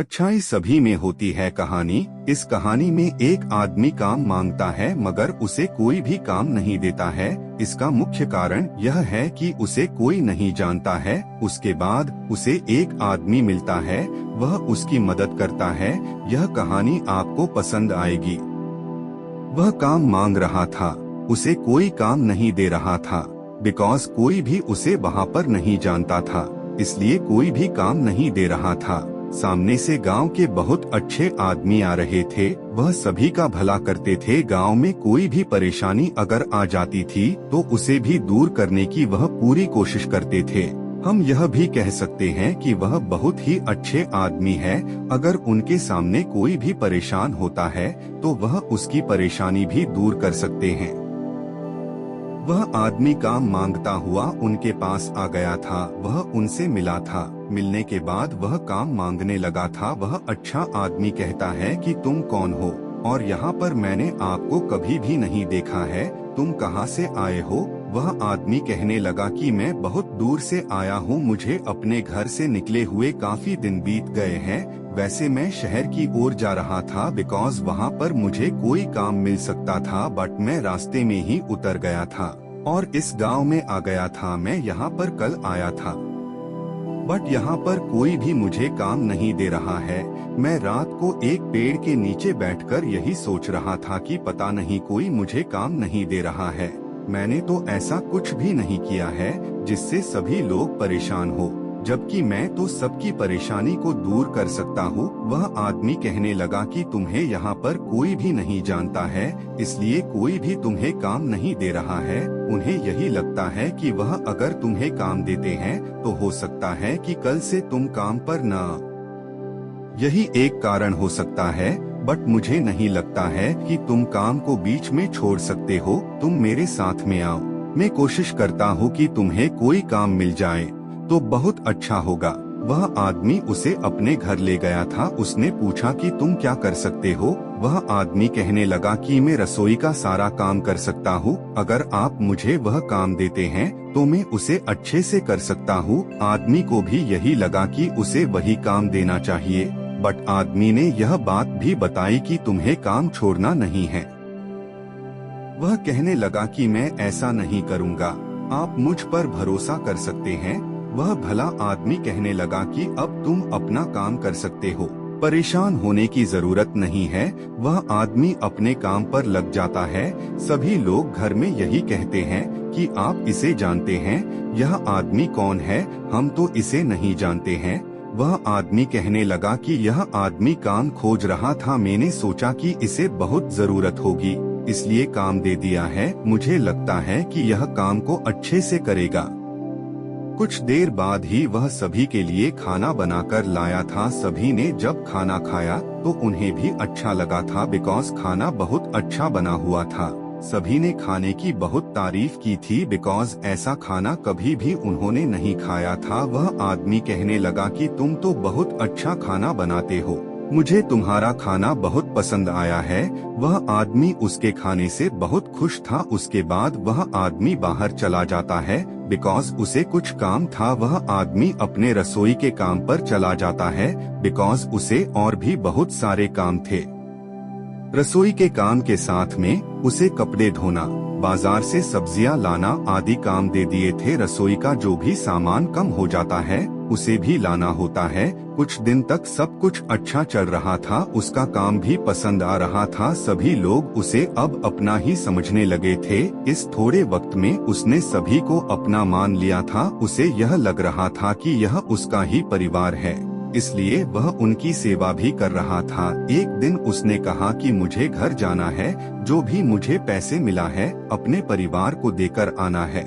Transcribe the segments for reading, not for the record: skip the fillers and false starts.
अच्छाई सभी में होती है कहानी। इस कहानी में एक आदमी काम मांगता है मगर उसे कोई भी काम नहीं देता है। इसका मुख्य कारण यह है कि उसे कोई नहीं जानता है। उसके बाद उसे एक आदमी मिलता है, वह उसकी मदद करता है। यह कहानी आपको पसंद आएगी। वह काम मांग रहा था, उसे कोई काम नहीं दे रहा था। बिकॉज कोई भी उसे वहाँ पर नहीं जानता था, इसलिए कोई भी काम नहीं दे रहा था। सामने से गांव के बहुत अच्छे आदमी आ रहे थे। वह सभी का भला करते थे। गांव में कोई भी परेशानी अगर आ जाती थी तो उसे भी दूर करने की वह पूरी कोशिश करते थे। हम यह भी कह सकते हैं कि वह बहुत ही अच्छे आदमी है। अगर उनके सामने कोई भी परेशान होता है तो वह उसकी परेशानी भी दूर कर सकते हैं। वह आदमी काम मांगता हुआ उनके पास आ गया था। वह उनसे मिला था। मिलने के बाद वह काम मांगने लगा था। वह अच्छा आदमी कहता है कि तुम कौन हो और यहाँ पर मैंने आपको कभी भी नहीं देखा है, तुम कहाँ से आए हो। वह आदमी कहने लगा कि मैं बहुत दूर से आया हूँ, मुझे अपने घर से निकले हुए काफी दिन बीत गए हैं। वैसे मैं शहर की ओर जा रहा था बिकॉज वहाँ पर मुझे कोई काम मिल सकता था, बट मैं रास्ते में ही उतर गया था और इस गांव में आ गया था। मैं यहाँ पर कल आया था बट यहाँ पर कोई भी मुझे काम नहीं दे रहा है। मैं रात को एक पेड़ के नीचे बैठकर यही सोच रहा था कि पता नहीं कोई मुझे काम नहीं दे रहा है। मैंने तो ऐसा कुछ भी नहीं किया है जिससे सभी लोग परेशान हो, जबकि मैं तो सबकी परेशानी को दूर कर सकता हूँ। वह आदमी कहने लगा कि तुम्हें यहाँ पर कोई भी नहीं जानता है, इसलिए कोई भी तुम्हें काम नहीं दे रहा है। उन्हें यही लगता है कि वह अगर तुम्हें काम देते हैं तो हो सकता है कि कल से तुम काम पर न। यही एक कारण हो सकता है, बट मुझे नहीं लगता है कि तुम काम को बीच में छोड़ सकते हो। तुम मेरे साथ में आओ, मैं कोशिश करता हूँ कि तुम्हें कोई काम मिल जाए तो बहुत अच्छा होगा। वह आदमी उसे अपने घर ले गया था। उसने पूछा कि तुम क्या कर सकते हो। वह आदमी कहने लगा कि मैं रसोई का सारा काम कर सकता हूँ। अगर आप मुझे वह काम देते हैं तो मैं उसे अच्छे से कर सकता हूँ। आदमी को भी यही लगा कि उसे वही काम देना चाहिए, बट आदमी ने यह बात भी बताई कि तुम्हें काम छोड़ना नहीं है। वह कहने लगा कि मैं ऐसा नहीं करूँगा, आप मुझ पर भरोसा कर सकते हैं। वह भला आदमी कहने लगा कि अब तुम अपना काम कर सकते हो, परेशान होने की जरूरत नहीं है। वह आदमी अपने काम पर लग जाता है। सभी लोग घर में यही कहते हैं कि आप इसे जानते हैं, यह आदमी कौन है, हम तो इसे नहीं जानते हैं। वह आदमी कहने लगा कि यह आदमी काम खोज रहा था, मैंने सोचा कि इसे बहुत जरूरत होगी इसलिए काम दे दिया है। मुझे लगता है कि यह काम को अच्छे से करेगा। कुछ देर बाद ही वह सभी के लिए खाना बनाकर लाया था। सभी ने जब खाना खाया तो उन्हें भी अच्छा लगा था बिकॉज खाना बहुत अच्छा बना हुआ था। सभी ने खाने की बहुत तारीफ की थी बिकॉज ऐसा खाना कभी भी उन्होंने नहीं खाया था। वह आदमी कहने लगा कि तुम तो बहुत अच्छा खाना बनाते हो, मुझे तुम्हारा खाना बहुत पसंद आया है। वह आदमी उसके खाने से बहुत खुश था। उसके बाद वह आदमी बाहर चला जाता है बिकॉज उसे कुछ काम था। वह आदमी अपने रसोई के काम पर चला जाता है बिकॉज उसे और भी बहुत सारे काम थे। रसोई के काम के साथ में उसे कपड़े धोना, बाजार से सब्जियां लाना आदि काम दे दिए थे। रसोई का जो भी सामान कम हो जाता है उसे भी लाना होता है। कुछ दिन तक सब कुछ अच्छा चल रहा था, उसका काम भी पसंद आ रहा था। सभी लोग उसे अब अपना ही समझने लगे थे। इस थोड़े वक्त में उसने सभी को अपना मान लिया था। उसे यह लग रहा था कि यह उसका ही परिवार है, इसलिए वह उनकी सेवा भी कर रहा था। एक दिन उसने कहा कि मुझे घर जाना है, जो भी मुझे पैसे मिला है अपने परिवार को देकर आना है।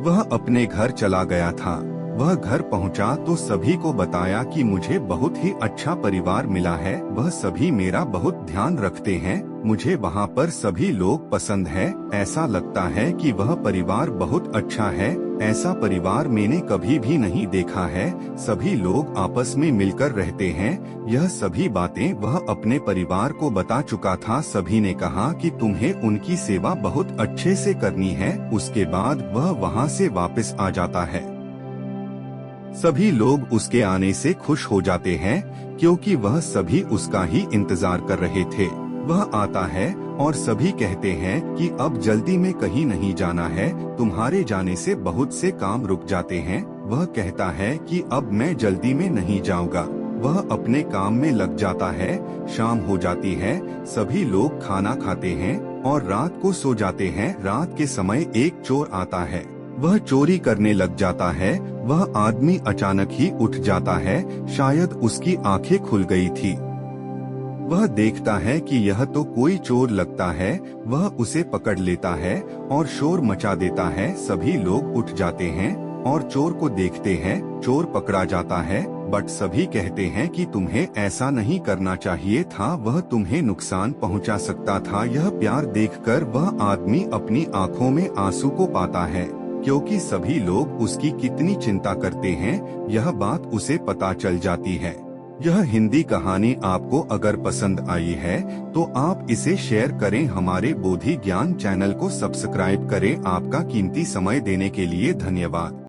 वह अपने घर चला गया था। वह घर पहुंचा तो सभी को बताया कि मुझे बहुत ही अच्छा परिवार मिला है, वह सभी मेरा बहुत ध्यान रखते हैं, मुझे वहाँ पर सभी लोग पसंद है। ऐसा लगता है कि वह परिवार बहुत अच्छा है, ऐसा परिवार मैंने कभी भी नहीं देखा है। सभी लोग आपस में मिलकर रहते हैं। यह सभी बातें वह अपने परिवार को बता चुका था। सभी ने कहा कि तुम्हें उनकी सेवा बहुत अच्छे से करनी है। उसके बाद वह वहाँ से वापस आ जाता है। सभी लोग उसके आने से खुश हो जाते हैं क्योंकि वह सभी उसका ही इंतजार कर रहे थे। वह आता है और सभी कहते हैं कि अब जल्दी में कहीं नहीं जाना है, तुम्हारे जाने से बहुत से काम रुक जाते हैं। वह कहता है कि अब मैं जल्दी में नहीं जाऊंगा। वह अपने काम में लग जाता है। शाम हो जाती है, सभी लोग खाना खाते हैं और रात को सो जाते हैं। रात के समय एक चोर आता है। वह चोरी करने लग जाता है। वह आदमी अचानक ही उठ जाता है, शायद उसकी आंखें खुल गई थी। वह देखता है कि यह तो कोई चोर लगता है। वह उसे पकड़ लेता है और शोर मचा देता है। सभी लोग उठ जाते हैं और चोर को देखते हैं। चोर पकड़ा जाता है, बट सभी कहते हैं कि तुम्हें ऐसा नहीं करना चाहिए था, वह तुम्हें नुकसान पहुंचा सकता था। यह प्यार देखकर वह आदमी अपनी आंखों में आंसू को पाता है, क्योंकि सभी लोग उसकी कितनी चिंता करते हैं, यह बात उसे पता चल जाती है। यह हिंदी कहानी आपको अगर पसंद आई है तो आप इसे शेयर करें। हमारे बोधि ज्ञान चैनल को सब्सक्राइब करें। आपका कीमती समय देने के लिए धन्यवाद।